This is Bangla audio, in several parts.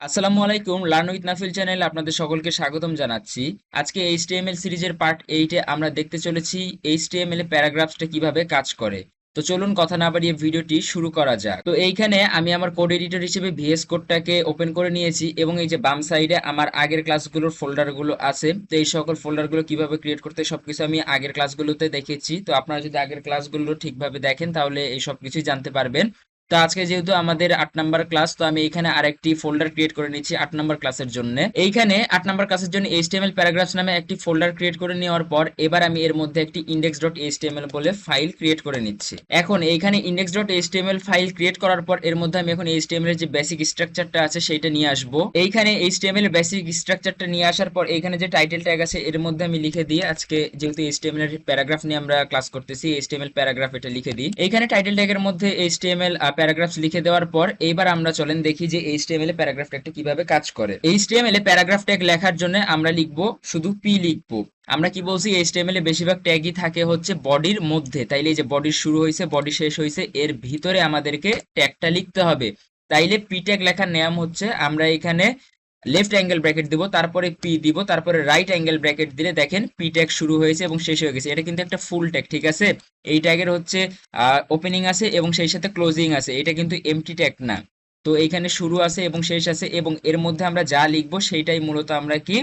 আসসালামু আলাইকুম, লার্ন উইথ নাফিল চ্যানেলে আপনাদের সকলকে স্বাগতম জানাচ্ছি। আজকে এইচটিএমএল সিরিজের পার্ট 8-এ আমরা দেখতে চলেছি এইচটিএমএল এ প্যারাগ্রাফসটা কিভাবে কাজ করে। তো চলুন কথা না বাড়িয়ে ভিডিওটি শুরু করা যাক। তো এইখানে আমি আমার কোড এডিটর হিসেবে ভিএস কোডটাকে ওপেন করে নিয়েছি এবং এই যে বাম সাইডে আমার আগের ক্লাসগুলোর ফোল্ডারগুলো আছে। তো এই সকল ফোল্ডারগুলো কিভাবে ক্রিয়েট করতে সবকিছু আমি আগের ক্লাসগুলোতে দেখেছি। তো আপনারা যদি আগের ক্লাসগুলো ঠিকভাবে দেখেন তাহলে এই সব কিছুই জানতে পারবেন। তো আজকে যেহেতু আমাদের 8 নাম্বার ক্লাস, তো আমি এখানে আরেকটি ফোল্ডার ক্রিয়েট করে নিচ্ছি 8 নাম্বার ক্লাসের জন্য। এইখানে 8 নাম্বার ক্লাসের জন্য এইচটিএমএল প্যারাগ্রাফস নামে একটি ফোল্ডার ক্রিয়েট করে নেওয়ার পর এবার আমি এর মধ্যে একটি index.html বলে ফাইল ক্রিয়েট করে নিচ্ছি। এখন এইখানে index.html ফাইল ক্রিয়েট করার পর এর মধ্যে আমি এখন এইচটিএমএল এর যে বেসিক স্ট্রাকচারটা আছে সেইটা নিয়ে আসবো। এইখানে এইচটিএমএল এর বেসিক স্ট্রাকচারটা নিয়ে আসার পর এইখানে যে টাইটেল ট্যাগ আছে এর মধ্যে আমি লিখে দিই, আজকে যেহেতু এইচটিএমএল এর প্যারাগ্রাফ নিয়ে আমরা ক্লাস করতেছি, এইচটিএমএল প্যারাগ্রাফ এটা লিখে দিই। এইখানে টাইটেল ট্যাগের মধ্যে এইচটিএমএল প্যারাগ্রাফস লিখে দেওয়ার পর এইবার আমরা চলেন দেখি যে এইচটিএমএল এ প্যারাগ্রাফ ট্যাগটা কিভাবে কাজ করে। এইচটিএমএল এ প্যারাগ্রাফ ট্যাগ লেখার জন্য আমরা লিখবো শুধু পি লিখবো। আমরা কি বলছি, এইচটিএমএল এ বেশিরভাগ ট্যাগই থাকে হচ্ছে বডির মধ্যে, তাইলে এই যে বডি শুরু হয়েছে বডি শেষ হয়েছে এর ভিতরে আমাদেরকে ট্যাগটা লিখতে হবে। তাইলে পি ট্যাগ লেখার নিয়ম হচ্ছে আমরা এখানে লেফট অ্যাঙ্গেল ব্র্যাকেট দিব, তারপরে পি দিব, তারপরে রাইট অ্যাঙ্গেল ব্র্যাকেট দিলে দেখেন পি ট্যাগ শুরু হয়েছে এবং শেষ হয়ে গেছে। এটা কিন্তু একটা ফুল ট্যাগ, ঠিক আছে। এই ট্যাগের হচ্ছে ওপেনিং আছে এবং সেই সাথে ক্লোজিং আছে, এটা কিন্তু এমটি ট্যাগ না। তো এইখানে শুরু আছে এবং শেষ আছে এবং এর মধ্যে আমরা যা লিখবো সেইটাই মূলত আমরা কি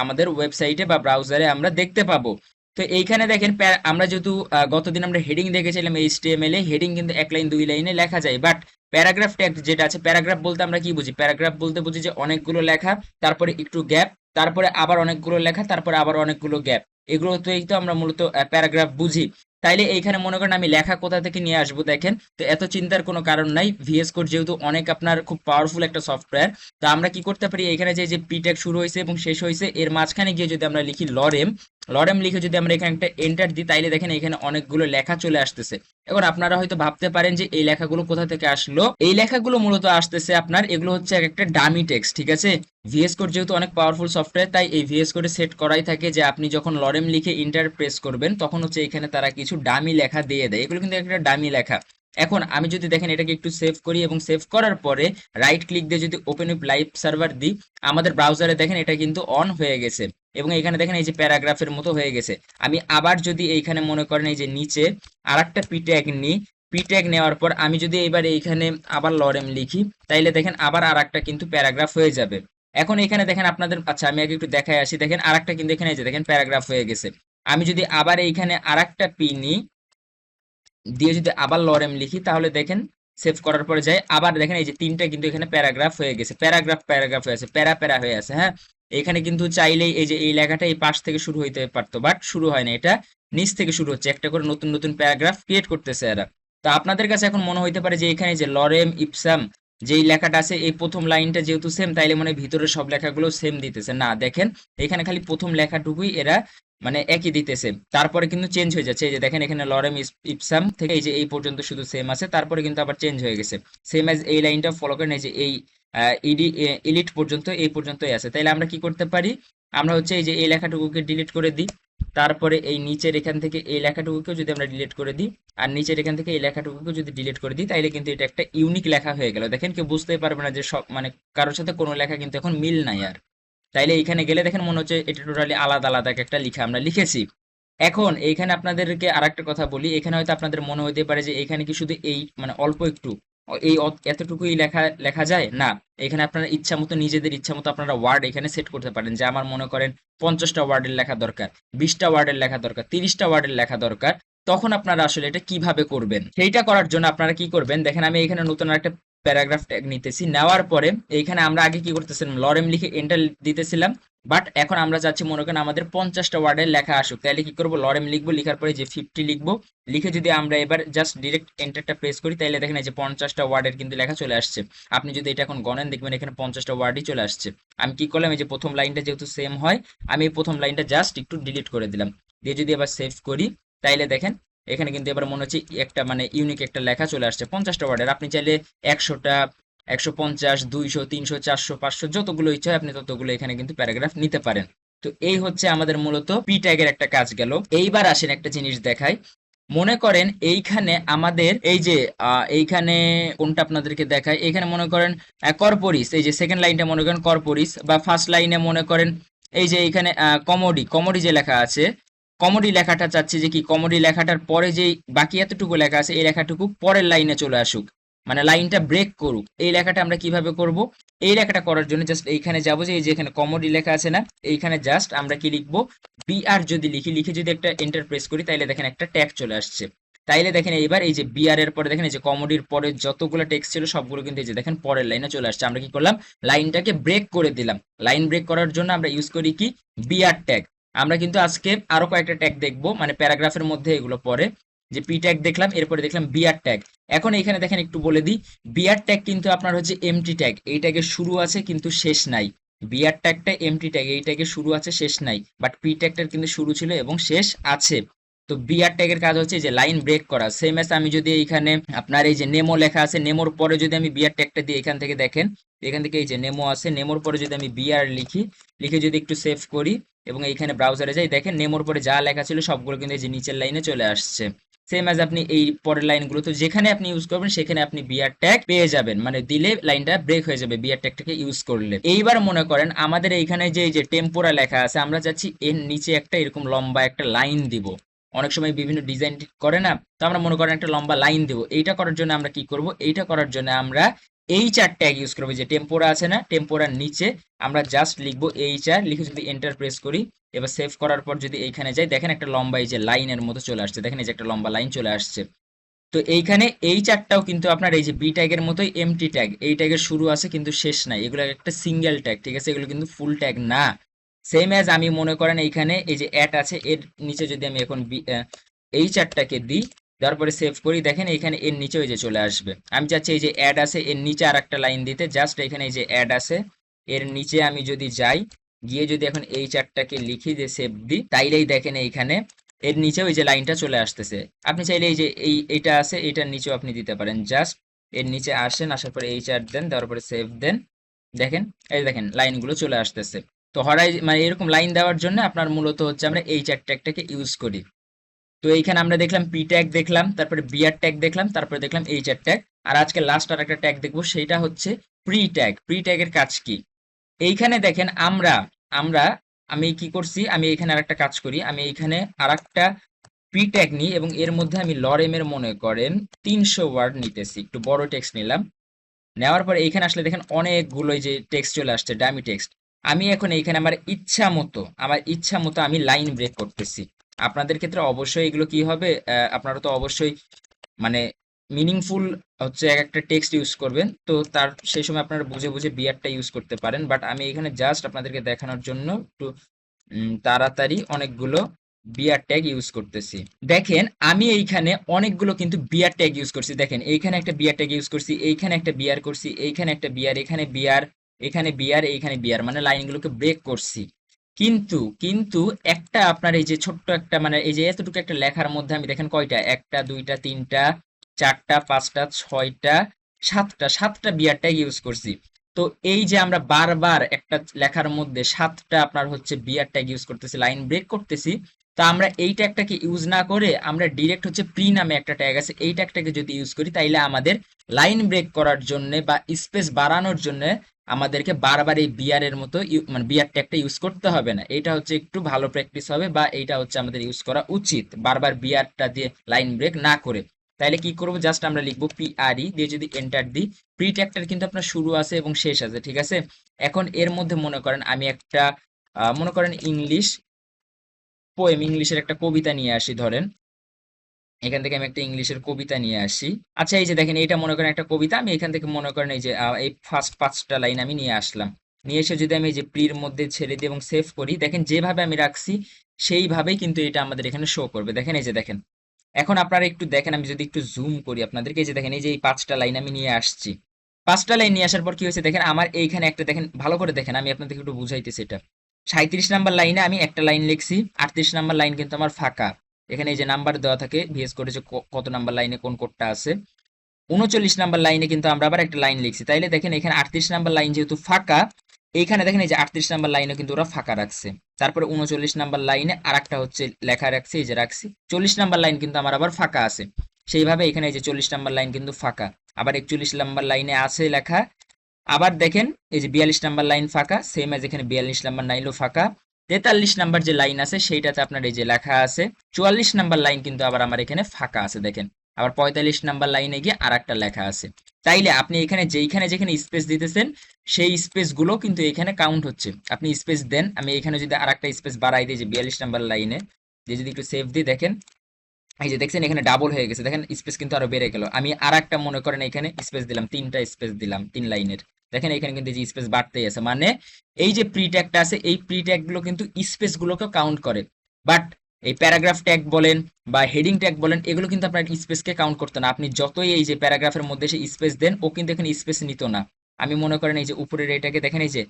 আমাদের ওয়েবসাইটে বা ব্রাউজারে আমরা দেখতে পাবো। তো এইখানে দেখেন আমরা যেহেতু গতদিন আমরা হেডিং দেখেছিলাম এইচটিএমএল এ, হেডিং কিন্তু 1 লাইন 2 লাইনে লেখা যায়, বাট প্যারাগ্রাফ ট্যাগ যেটা আছে, প্যারাগ্রাফ বলতে আমরা কি বুঝি, প্যারাগ্রাফ বলতে বুঝি যে অনেকগুলো লেখা, তারপরে একটু গ্যাপ, তারপরে আবার অনেকগুলো লেখা, তারপরে আবার অনেকগুলো গ্যাপ। এগুলোতেই তো আমরা মূলত প্যারাগ্রাফ বুঝি। তাইলে এইখানে মনে করেন আমি লেখা কোথা থেকে নিয়ে আসবো, দেখেন তো এত চিন্তার কোনো কারণ নাই। ভিএস কোড যেহেতু অনেক আপনার খুব পাওয়ারফুল একটা সফটওয়্যার, তো আমরা কি করতে পারি, এখানে যে যে পি ট্যাগ শুরু হয়েছে এবং শেষ হয়েছে এর মাঝখানে গিয়ে যদি আমরা লিখি লরেম, লরেম লিখে যদি আমরা এখানে একটা এন্টার দিই তাইলে দেখেন এখানে অনেকগুলো লেখা চলে আসতেছে। এখন আপনারা হয়তো ভাবতে পারেন যে এই লেখাগুলো কোথা থেকে আসলো। এই লেখাগুলো মূলত আসতেছে আপনার, এগুলো হচ্ছে একটা ডামি টেক্সট, ঠিক আছে। ভিএস কোড যেহেতু অনেক পাওয়ারফুল সফটওয়্যার, তাই এই ভিএস কোডে সেট করাই থাকে যে আপনি যখন লরেম লিখে ইন্টার প্রেস করবেন তখন হচ্ছে এখানে তারা কিছু ডামি লেখা দিয়ে দেয়, এগুলো কিন্তু একটা ডামি লেখা। এখন আমি যদি দেখেন এটাকে একটু সেভ করি এবং সেভ করার পরে রাইট ক্লিক দিয়ে যদি ওপেন উইথ লাইভ সার্ভার দিই, আমাদের ব্রাউজারে দেখেন এটা কিন্তু অন হয়ে গেছে এবং এখানে দেখেন এই যে প্যারাগ্রাফের মতো হয়ে গেছে। আমি আবার যদি এইখানে মনে করেন এই যে নিচে আরেকটা পি ট্যাগ নিই, পি ট্যাগ নেওয়ার পর আমি যদি এবার এইখানে আবার লরেম লিখি তাইলে দেখেন আবার আরেকটা কিন্তু প্যারাগ্রাফ হয়ে যাবে। এখন এখানে দেখেন আপনাদের, আচ্ছা আমি আগে একটু দেখাই আসি, দেখেন আরেকটা কিন্তু এখানে এই যে দেখেন প্যারাগ্রাফ হয়ে গেছে। আমি যদি আবার এইখানে আরেকটা পি নিই দিয়ে যদি আবার লরেম লিখি তাহলে দেখেন সেভ করার পরে যায় আবার দেখেন এই যে তিনটা কিন্তু এখানে প্যারাগ্রাফ হয়ে গেছে, প্যারাগ্রাফ প্যারাগ্রাফ হয়ে আছে, প্যারা প্যারা হয়ে আছে, হ্যাঁ। এখানে কিন্তু চাইলেই এই যে এই লেখাটা এই পাশ থেকে শুরু হইতে পারতো, বাট শুরু হয় না, এটা নিচ থেকে শুরু হচ্ছে, একটা করে নতুন নতুন প্যারাগ্রাফ ক্রিয়েট করতেছে এরা। তো আপনাদের কাছে এখন মনে হইতে পারে যে এখানে যে লরেম ইপসাম যেই লেখাটা আছে এই প্রথম লাইনটা যেহেতু সেম তাইলে মানে ভিতরে সব লেখাগুলো সেম দিতেছে, না দেখেন এখানে খালি প্রথম লেখাটুকুই এরা মানে একই দিতেছে, তারপরে কিন্তু চেঞ্জ হয়ে যাচ্ছে। এই যে দেখেন এখানে লরেম ইপসাম থেকে এই যে এই পর্যন্ত শুধু সেম আছে, তারপরে কিন্তু আবার চেঞ্জ হয়ে গেছে। সেম অ্যাজ এই লাইনটা ফলো করেন, এই যে এই ইডি ইলিট পর্যন্ত এই পর্যন্তই আছে। তাইলে আমরা কি করতে পারি, আমরা হচ্ছে এই যে এই লেখাটুকুকে ডিলিট করে দিই, তারপরে এই নিচের এখান থেকে এই লেখাটুকুকেও যদি আমরা ডিলিট করে দিই আর নিচের এখান থেকে এই লেখাটুকুকে যদি ডিলিট করে দিই তাইলে কিন্তু এটা একটা ইউনিক লেখা হয়ে গেল। দেখেন কেউ বুঝতেই পারবে না যে সব মানে কারোর সাথে কোনো লেখা কিন্তু এখন মিল নাই আর। তাইলে এইখানে গেলে দেখেন মনে হচ্ছে এটা টোটালি আলাদা আলাদা একটা লেখা আমরা লিখেছি। এখন এইখানে আপনাদেরকে আরেকটা কথা বলি, এখানে হয়তো আপনাদের মনে হতে পারে যে এখানে কি শুধু এই মানে অল্প একটু এতটুকুই লেখা লেখা যায় না। এখানে আপনারা ইচ্ছা মতো নিজেদের ইচ্ছা মতো আপনারা ওয়ার্ড এখানে সেট করতে পারেন, যে আমার মনে করেন 50টা ওয়ার্ডের লেখা দরকার, 20টা ওয়ার্ডের লেখা দরকার, 30টা ওয়ার্ডের লেখা দরকার। তখন আপনারা আসলে এটা কিভাবে করবেন, সেইটা করার জন্য আপনারা কি করবেন, দেখেন আমি এখানে নতুন একটা প্যারাগ্রাফ ট্যাগ নিতেছি, নেওয়ার পরে এইখানে আমরা আগে কি করতেছিলাম লরেম লিখে এন্টার দিতেছিলাম, বাট এখন আমরা চাচ্ছি মনে করেন আমাদের 50টা ওয়ার্ডের লেখা আসুক, তাহলে কি করবো, লরেম লিখবো, লিখার পরে যে 50 লিখবো, লিখে যদি আমরা এবার জাস্ট ডিরেক্ট এন্টারটা প্রেস করি তাহলে দেখেন এই যে 50টা ওয়ার্ডের কিন্তু লেখা চলে আসছে। আপনি যদি এটা এখন গণেন দেখবেন এখানে 50টা ওয়ার্ডই চলে আসছে। আমি কি করলাম, এই যে প্রথম লাইনটা যেহেতু সেম হয় আমি এই প্রথম লাইনটা জাস্ট একটু ডিলিট করে দিলাম, দিয়ে যদি এবার সেভ করি তাইলে দেখেন এখানে কিন্তু এবার মনে হচ্ছে একটা মানে ইউনিক একটা লেখা চলে আসছে 50টা ওয়ার্ডের। আপনি চাইলে 100টা, 150, 200, 300, 400, 500 যতগুলো ইচ্ছা হয় আপনি ততগুলো এখানে কিন্তু প্যারাগ্রাফ নিতে পারেন। তো এই হচ্ছে আমাদের মূলত পি ট্যাগের একটা কাজ গেল। এইবার আসেন একটা জিনিস দেখাই, মনে করেন এইখানে আমাদের এই যে এইখানে কোনটা আপনাদেরকে দেখায়, এখানে মনে করেন কর্পোরিস, এই যে সেকেন্ড লাইনটা মনে করেন কর্পোরিস, বা ফার্স্ট লাইনে মনে করেন এই যে এইখানে কমোডি, কমোডি যে লেখা আছে, কমোডি লেখাটা চাচ্ছি যে কি কমোডি লেখাটার পরে যে বাকি এতটুকু লেখা আছে এই লেখাটুকু পরের লাইনে চলে আসুক, মানে লাইনটা ব্রেক করুক। এই লেখাটা আমরা কিভাবে করব? এই লেখাটা করার জন্য জাস্ট এইখানে যাবো, যে এই যে এখানে কমোডি লেখা আছে না, এইখানে জাস্ট আমরা কি লিখবো, বিআর যদি লিখি, লিখে যদি একটা এন্টার প্রেস করি, তাইলে দেখেন একটা ট্যাগ চলে আসছে। তাইলে দেখেন এইবার এই যে বিআর এর পরে দেখেন এই যে কমোডির পরে যতগুলো টেক্সট ছিল সবগুলো কিন্তু এই যে দেখেন পরের লাইনে চলে আসছে। আমরা কি করলাম, লাইনটাকে ব্রেক করে দিলাম। লাইন ব্রেক করার জন্য আমরা ইউজ করি কি, বিআর ট্যাগ। আমরা কিন্তু আজকে আরো কয়েকটা ট্যাগ দেখবো, মানে প্যারাগ্রাফের মধ্যে এগুলো পরে, যে পি ট্যাগ দেখলাম, এরপরে দেখলাম বিআর ট্যাগ। এখন এখানে দেখেন একটু বলে দিই, বিআর ট্যাগ কিন্তু আপনার হচ্ছে এমটি ট্যাগ, এই ট্যাগের শুরু আছে কিন্তু শেষ নাই। বিআর ট্যাগটা এমটি ট্যাগ, এই ট্যাগের শুরু আছে শেষ নাই, বাট পি ট্যাগটার কিন্তু শুরু ছিল এবং শেষ আছে। তো বিআর ট্যাগের কাজ হচ্ছে যে লাইন ব্রেক করা। সেম এস আমি যদি এইখানে আপনার এই যে নেমো লেখা আছে, নেমোর পরে যদি আমি বিআর ট্যাগটা দিই, এখান থেকে দেখেন, এখান থেকে এই যে নেমো আছে, নেমোর পরে যদি আমি বিআর লিখি, লিখে যদি একটু সেভ করি এবং এইখানে ব্রাউজারে যাই, দেখেন নেমোর পরে যা লেখা ছিল সবগুলো কিন্তু এই যে নিচের লাইনে চলে আসছে। সেম অ্যাজ আপনি এই পরের লাইনগুলো তো যেখানে আপনি ইউজ করবেন সেখানে আপনি বিআর ট্যাগ পেয়ে যাবেন, মানে দিলে লাইনটা ব্রেক হয়ে যাবে বিআর ট্যাগটাকে ইউজ করলে। এইবার মনে করেন আমাদের এইখানে যে এই যে টেম্পোরা লেখা আছে, আমরা চাচ্ছি এর নিচে একটা এরকম লম্বা একটা লাইন দিব। অনেক সময় বিভিন্ন ডিজাইন করে না, তো আমরা মনে করেন একটা লম্বা লাইন দেবো। এইটা করার জন্য আমরা কি করব, এইটা করার জন্য আমরা এইচআর ট্যাগ ইউজ করবো। যে টেম্পোরা আছে না, টেম্পোরার নিচে আমরা জাস্ট লিখবো এইচআর, লিখে যদি এন্টার প্রেস করি, এবার সেভ করার পর যদি এইখানে যাই, দেখেন একটা লম্বা এই যে লাইনের মতো চলে আসছে, দেখেন এই যে একটা লম্বা লাইন চলে আসছে। তো এইখানে এই চারটাও কিন্তু আপনার এই যে বি ট্যাগের মতোই এমটি ট্যাগ, এই ট্যাগের শুরু আছে কিন্তু শেষ নাই, এগুলো একটা সিঙ্গেল ট্যাগ, ঠিক আছে, এগুলো কিন্তু ফুল ট্যাগ না। সেম অ্যাজ আমি মনে করেন এইখানে এই যে অ্যাড আছে, এর নিচে যদি আমি এখন এই চারটাকে দিই, দেওয়ার পরে সেভ করি, দেখেন এইখানে এর নিচে ওই যে চলে আসবে। আমি চাচ্ছি এই যে অ্যাড আছে এর নিচে আর একটা লাইন দিতে, জাস্ট এখানে এই যে অ্যাড আছে এর নিচে আমি যদি যাই, গিয়ে যদি এখন এই চারটাকে লিখি যে সেভ দিই, তাইলেই দেখেন এইখানে এর নিচে ওই যে লাইনটা চলে আসতেছে। আপনি চাইলে এই যে এইটা আছে এটার নিচেও আপনি দিতে পারেন, জাস্ট এর নিচে আসেন, আসার পরে এই চার দেন, দেওয়ার পরে সেভ দেন, দেখেন এই দেখেন লাইনগুলো চলে আসতেছে। তো হরাই মানে এরকম লাইন দেওয়ার জন্য আপনার মূলত হচ্ছে আমরা এই চার ট্যাগটাকে ইউজ করি। তো এইখানে আমরা দেখলাম পি ট্যাগ দেখলাম, তারপরে বিআর ট্যাগ দেখলাম, তারপরে দেখলাম এই চার ট্যাগ। আর আজকে লাস্ট আর একটা ট্যাগ দেখবো, সেইটা হচ্ছে প্রি ট্যাগ। প্রি ট্যাগের কাজ কি? এইখানে দেখেন আমরা আমরা আমি কি করছি, আমি এখানে আরেকটা কাজ করি, আমি এইখানে আরেকটা প্রি ট্যাগ নিই এবং এর মধ্যে আমি লরেমের মনে করেন 300 ওয়ার্ড নিতেছি, একটু বড় টেক্সট নিলাম। নেওয়ার পরে এইখানে আসলে দেখেন অনেকগুলো এই যে টেক্সট চলে আসছে, ডামি টেক্সট। আমি এখন এইখানে আমার ইচ্ছা মতো আমি লাইন ব্রেক করতেছি। আপনাদের ক্ষেত্রে অবশ্যই এগুলো কি হবে, আপনারা তো অবশ্যই মানে মিনিংফুল হচ্ছে এক একটা টেক্সট ইউজ করবেন, তো তার সেই সময় আপনারা বুঝে বুঝে বিয়ারটা ইউজ করতে পারেন। বাট আমি এখানে জাস্ট আপনাদেরকে দেখানোর জন্য একটু তাড়াতাড়ি অনেকগুলো বিয়ার ট্যাগ ইউজ করতেছি। দেখেন আমি এইখানে অনেকগুলো কিন্তু বিয়ার ট্যাগ ইউজ করছি, দেখেন এইখানে একটা বিয়ার ট্যাগ ইউজ করছি, এইখানে একটা বিয়ার করছি, এইখানে একটা বিয়ার, এখানে বিয়ার, এখানে বিয়ার, এইখানে বিয়ার, মানে লাইনগুলোকে ব্রেক করছি। কিন্তু কিন্তু একটা আপনার এই যে ছোট্ট একটা মানে এই যে এতটুকু একটা লেখার মধ্যে আমি দেখেন কয়টা, একটা দুইটা তিনটা চারটা পাঁচটা ছয়টা সাতটা বিয়ার ট্যাগ ইউজ করছি। তো এই যে আমরা বারবার একটা লেখার মধ্যে সাতটা আপনার হচ্ছে বিয়ার ট্যাগ ইউজ করতেছি, লাইন ব্রেক করতেছি। তো আমরা এই ট্যাগটাকে ইউজ না করে আমরা ডিরেক্ট হচ্ছে প্রি নামে একটা ট্যাগ আছে, এই ট্যাগটাকে যদি ইউজ করি, তাইলে আমাদের লাইন ব্রেক করার জন্য বা স্পেস বাড়ানোর জন্য আমাদেরকে বারবার এই বিয়ার এর মতো মানে বিয়ার ট্যাগটা ইউজ করতে হবে না। এটা হচ্ছে একটু ভালো প্র্যাকটিস হবে, বা এইটা হচ্ছে আমাদের ইউজ করা উচিত বারবার বিয়ারটা দিয়ে লাইন ব্রেক না করে। তাইলে কি করবো, জাস্ট আমরা লিখবো পিআরই দিয়ে যদি এন্টার দিই, প্রি ট্যাগটার কিন্তু আপনার শুরু আছে এবং শেষ আছে, ঠিক আছে। এখন এর মধ্যে মনে করেন আমি একটা মনে করেন ইংলিশ পোয়েম, ইংলিশের একটা কবিতা নিয়ে আসি ধরেন, এখান থেকে আমি একটা ইংলিশের কবিতা নিয়ে আসি। আচ্ছা এই যে দেখেন এইটা মনে করেন একটা কবিতা, আমি এখান থেকে মনে করেন এই যে এই ফার্স্ট পাঁচটা লাইন আমি নিয়ে আসলাম। নিয়ে এসে যদি আমি এই যে প্রির মধ্যে ছেড়ে দিই এবং সেভ করি, দেখেন যেভাবে আমি রাখছি সেইভাবেই কিন্তু এটা আমাদের এখানে শো করবে। দেখেন এই যে দেখেন, এখন আপনারা একটু দেখেন, আমি যদি একটু জুম করি আপনাদেরকে, এই যে দেখেন এই যে এই পাঁচটা লাইন আমি নিয়ে আসছি। পাঁচটা লাইন নিয়ে আসার পর কি হয়েছে দেখেন, আমার এইখানে একটা দেখেন ভালো করে দেখেন, আমি আপনাদেরকে একটু বুঝাইতেছি এটা। 37 নাম্বার লাইনে আমি একটা লাইন লিখছি, 38 নাম্বার লাইন কিন্তু আমার ফাঁকা। এখানে এই যে নাম্বার দেওয়া থাকে ভিএস করে যে কত নাম্বার লাইনে কোন কোডটা আছে। 39 নাম্বার লাইনে কিন্তু আমরা আবার একটা লাইন লিখছি, তাইলে দেখেন এখানে 38 নাম্বার লাইন যেহেতু ফাঁকা, এইখানে দেখেন এই যে 38 নাম্বার লাইনে কিন্তু ওরা ফাঁকা রাখছে। তারপরে 39 নাম্বার লাইনে আর একটা হচ্ছে লেখা রাখছে, এই যে রাখছি। 40 নাম্বার লাইন কিন্তু আমার আবার ফাঁকা আছে। সেইভাবে এখানে এই যে 40 নাম্বার লাইন কিন্তু ফাঁকা। আবার 41 নাম্বার লাইনে আছে লেখা। আবার দেখেন এই যে 42 নাম্বার লাইন ফাঁকা, সেম এজ এখানে 42 নাম্বার লাইনও ফাঁকা। 43 নাম্বার যে লাইন আছে সেইটাতে আপনার এই যে লেখা আছে। 44 নাম্বার লাইন কিন্তু আবার আমার এখানে ফাঁকা আছে দেখেন। আবার 45 নাম্বার লাইনে গিয়ে আর একটা লেখা আছে। তাইলে আপনি এখানে যেখানে যেখানে স্পেস দিতেছেন সেই স্পেস গুলো কিন্তু এখানে কাউন্ট হচ্ছে। আপনি স্পেস দেন, আমি এখানে যদি আর একটা স্পেস বাড়াই দিই যে 42 নাম্বার লাইনে, যে যদি একটু সেভ দিই দেখেন এই যে দেখছেন এখানে ডাবল হয়ে গেছে, দেখেন স্পেস কিন্তু আরো বেড়ে গেল। আমি আর একটা মনে করেন এখানে স্পেস দিলাম, 3টা স্পেস দিলাম 3 লাইনের, দেখেন এখানে কিন্তু যে স্পেস বাড়তেই আছে, মানে এই যে প্রি ট্যাগটা আছে এই প্রি ট্যাগ গুলো কিন্তু স্পেস গুলোকে কাউন্ট করে। বাট এই প্যারাগ্রাফ ট্যাগ বলেন বা হেডিং ট্যাগ বলেন এগুলো কিন্তু আপনার স্পেসকে কাউন্ট করতো না। আপনি যতই এই যে প্যারাগ্রাফের মধ্যে সে স্পেস দেন ও কিন্তু এখানে স্পেস নিত না। আমি মনে করেন এই যে উপরের এটাকে দেখেন এই যে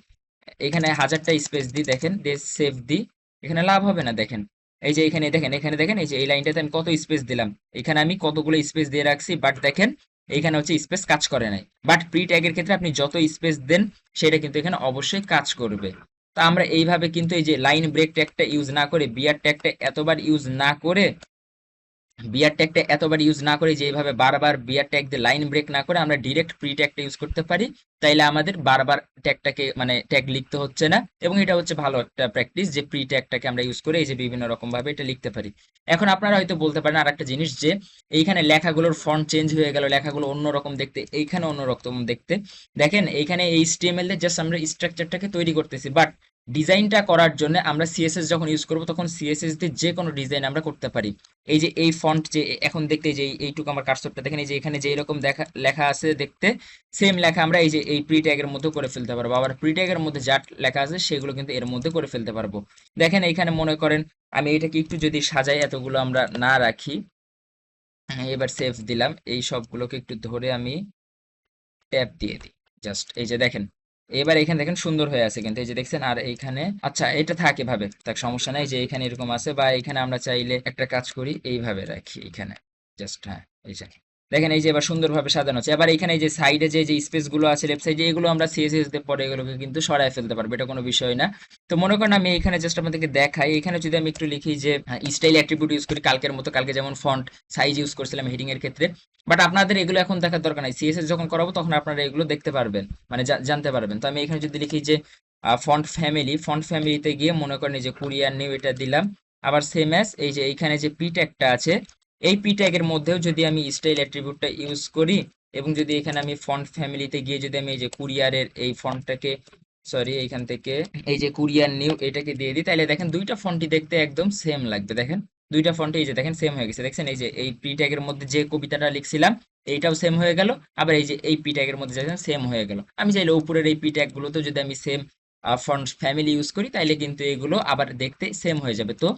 এখানে 1000টা স্পেস দিই দেখেন, দিয়ে সেভ দিই, এখানে লাভ হবে না। দেখেন এই যে এখানে দেখেন, এখানে দেখেন এই যে এই লাইনটাতে আমি কত স্পেস দিলাম, এখানে আমি কতগুলো স্পেস দিয়ে রাখছি, বাট দেখেন এইখানে হচ্ছে স্পেস কাজ করে নাই। বাট প্রি ট্যাগের ক্ষেত্রে আপনি যত স্পেস দেন সেটা কিন্তু এখানে অবশ্যই কাজ করবে। তো আমরা এইভাবে কিন্তু এই যে লাইন ব্রেক ট্যাগটা ইউজ না করে, বিয়ার ট্যাগটা এতবার ইউজ না করে, বিয়ার ট্যাগটা এতবার ইউজ না করে, যে এইভাবে বারবার বিয়ার ট্যাগ দিয়ে লাইন ব্রেক না করে আমরা ডিরেক্ট প্রি ট্যাগটা ইউজ করতে পারি। তাইলে আমাদের বারবার ট্যাগটাকে মানে ট্যাগ লিখতে হচ্ছে না, এবং এটা হচ্ছে ভালো একটা প্র্যাকটিস যে প্রি ট্যাগটাকে আমরা ইউজ করে এই যে বিভিন্ন রকম ভাবে এটা লিখতে পারি। এখন আপনারা হয়তো বলতে পারেন আর একটা জিনিস, যে এইখানে লেখাগুলোর ফন্ট চেঞ্জ হয়ে গেল, লেখাগুলো অন্যরকম দেখতে, এইখানে অন্যরকম দেখতে। দেখেন এইখানে এইচটিএমএল এ জাস্ট আমরা স্ট্রাকচারটাকে তৈরি করতেছি, বাট ডিজাইনটা করার জন্য আমরা সিএসএস যখন ইউজ করব তখন সিএসএস দিয়ে যে কোনো ডিজাইন আমরা করতে পারি। এই যে এই ফন্ট যে এখন দেখতে যে এইটুকু আমার কার্সরটা দেখেন, এই যে এখানে যে এরকম দেখা লেখা আছে দেখতে, সেম লেখা আমরা এই যে এই প্রি ট্যাগের মধ্যে করে ফেলতে পারবো। আবার প্রি ট্যাগের মধ্যে যা লেখা আছে সেগুলো কিন্তু এর মধ্যে করে ফেলতে পারবো। দেখেন এইখানে মনে করেন আমি এটাকে একটু যদি সাজাই, এতগুলো আমরা না রাখি, এবার সেভ দিলাম, এই সবগুলোকে একটু ধরে আমি ট্যাপ দিয়ে দিই জাস্ট, এই যে দেখেন এবার এখানে দেখেন সুন্দর হয়ে আছে কিন্তু এই যে দেখছেন। আর এইখানে আচ্ছা এটা থাকে ভাবে তার সমস্যা নাই, যে এখানে এরকম আছে, বা এখানে আমরা চাইলে একটা কাজ করি এইভাবে রাখি এখানে জাস্ট, হ্যাঁ এই যে দেখেন এই যে এবার সুন্দরভাবে সাজানো আছে। এবার এখানে এই যে সাইডে যে যে স্পেস গুলো আছে লেফট সাইডে, এগুলো আমরা সিএসএস দিয়ে পরে এগুলোকে কিন্তু সরায় ফেলতে পারবো, এটা কোনো বিষয় না। তো মনে করেন আমি এখানে জাস্ট আপনাদেরকে দেখাই, এখানে যদি আমি একটু লিখি যে স্টাইল অ্যাট্রিবিউট ইউজ করি কালকের মতো, কালকে যেমন ফন্ট সাইজ ইউজ করছিলাম হেডিং এর ক্ষেত্রে, বাট আপনাদের এগুলো এখন দেখার দরকার নাই, সিএসএস যখন করাবো তখন আপনারা এগুলো দেখতে পারবেন, মানে জানতে পারবেন। তো আমি এখানে যদি লিখি যে ফন্ট ফ্যামিলি, ফন্ট ফ্যামিলিতে গিয়ে মনে করেন এই যে কুরিয়ার নিউ এটা দিলাম। আবার সেম অ্যাজ এই যে এইখানে যে পি ট্যাগটা আছে, এই পি ট্যাগের মধ্যেও যদি আমি স্টাইল অ্যাট্রিবিউটটা ইউজ করি, এবং যদি এখানে আমি ফন্ট ফ্যামিলিতে গিয়ে যদি আমি এই যে কুরিয়ারের এই ফন্টটাকে, সরি এইখান থেকে এই যে কুরিয়ার নিউ এটাকে দিয়ে দিই, তাহলে দেখেন দুইটা ফন্টই দেখতে একদম সেম লাগবে। দেখেন দুইটা ফন্টে এই যে দেখেন সেম হয়ে গেছে, দেখছেন এই যে এই পি ট্যাগের মধ্যে যে কবিতাটা লিখছিলাম এইটাও সেম হয়ে গেল, আবার এই যে এই পি ট্যাগের মধ্যে দেখেন সেম হয়ে গেল। আমি চাইলে উপরের এই পি ট্যাগ গুলোতেও যদি আমি সেম ফন্ট ফ্যামিলি ইউজ করি তাইলে কিন্তু এগুলো আবার দেখতে সেম হয়ে যাবে। তো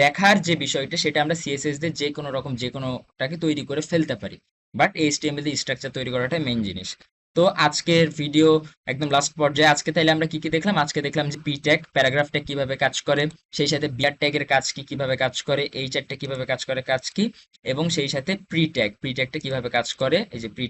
দেখার যে বিষয়টা সেটা আমরা সিএসএস দিয়ে যে কোনো রকম যে কোনোটাকে তৈরি করে ফেলতে পারি, বাট এইচটিএমএল দিয়ে স্ট্রাকচার তৈরি করাটাই মেইন জিনিস। তো আজকের ভিডিও একদম লাস্ট পর্যায়ে, আজকে তাইলে আমরা কি কি দেখলাম, আজকে দেখলাম যে পি ট্যাগ প্যারাগ্রাফ ট্যাগ কিভাবে কাজ করে, সেই সাথে বিয়ার ট্যাগের কাজ কি কিভাবে কাজ করে, এই চ্যাটটা কিভাবে কাজ করে কাজ কি, এবং সেই সাথে প্রি ট্যাগটা কিভাবে কাজ করে, এই যে প্রি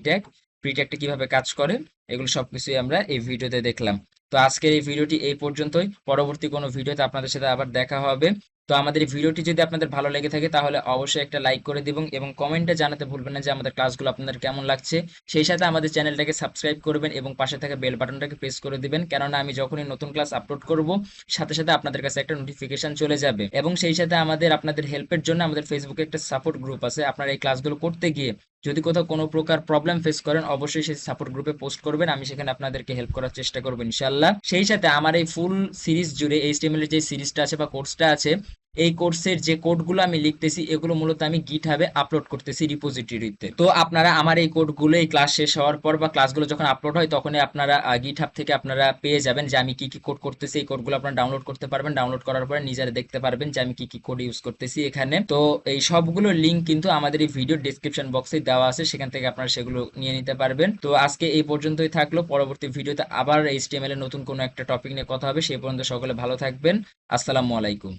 ট্যাগটা কিভাবে কাজ করে, এগুলো সবকিছুই আমরা এই ভিডিওতে দেখলাম। তো আজকের এই ভিডিওটি এই পর্যন্তই, পরবর্তী কোনো ভিডিওতে আপনাদের সাথে আবার দেখা হবে। তো আমাদের এই ভিডিওটি যদি আপনাদের ভালো লেগে থাকে তাহলে অবশ্যই একটা লাইক করে দিবেন, এবং কমেন্টে জানাতে ভুলবেন না যে আমাদের ক্লাসগুলো আপনাদের কেমন লাগছে। সেই সাথে আমাদের চ্যানেলটাকে সাবস্ক্রাইব করবেন এবং পাশে থাকা বেল বাটনটাকে প্রেস করে দিবেন, কেননা আমি যখনই নতুন ক্লাস আপলোড করব সাথে সাথে আপনাদের কাছে একটা নোটিফিকেশন চলে যাবে। এবং সেই সাথে আপনাদের হেল্পের জন্য আমাদের ফেসবুকে একটা সাপোর্ট গ্রুপ আছে, আপনারা এই ক্লাসগুলো করতে গিয়ে যদি কোথাও কোনো প্রকার প্রবলেম ফেস করেন অবশ্যই সেই সাপোর্ট গ্রুপে পোস্ট করবেন, আমি সেখানে আপনাদেরকে হেল্প করার চেষ্টা করবো ইনশাল্লাহ। সেই সাথে আমার এই ফুল সিরিজ জুড়ে এইচটিএমএল এর যে সিরিজটা আছে বা কোর্সটা আছে, এই কোর্সের যে কোডগুলো আমি লিখতেছি এগুলো মূলত আমি গিটহাবে আপলোড করতেছি রিপোজিটরিতে। তো আপনারা আমার এই কোডগুলো এই ক্লাস শেষ হওয়ার পর বা ক্লাসগুলো যখন আপলোড হয় তখনই আপনারা গিটহাব থেকে আপনারা পেয়ে যাবেন যে আমি কি কি কোড করতেছি। এই কোডগুলো আপনারা ডাউনলোড করতে পারবেন, ডাউনলোড করার পরে নিজেরা দেখতে পারবেন যে আমি কি কি কোড ইউজ করতেছি এখানে। তো এই সবগুলো লিঙ্ক কিন্তু আমাদের এই ভিডিও ডেসক্রিপশন বক্সে দেওয়া আছে, সেখান থেকে আপনারা সেগুলো নিয়ে নিতে পারবেন। তো আজকে এই পর্যন্তই থাকলো, পরবর্তী ভিডিওতে আবার এইচটিএমএল এর নতুন কোনো একটা টপিক নিয়ে কথা হবে। সেই পর্যন্ত সকলে ভালো থাকবেন। আসসালামু আলাইকুম।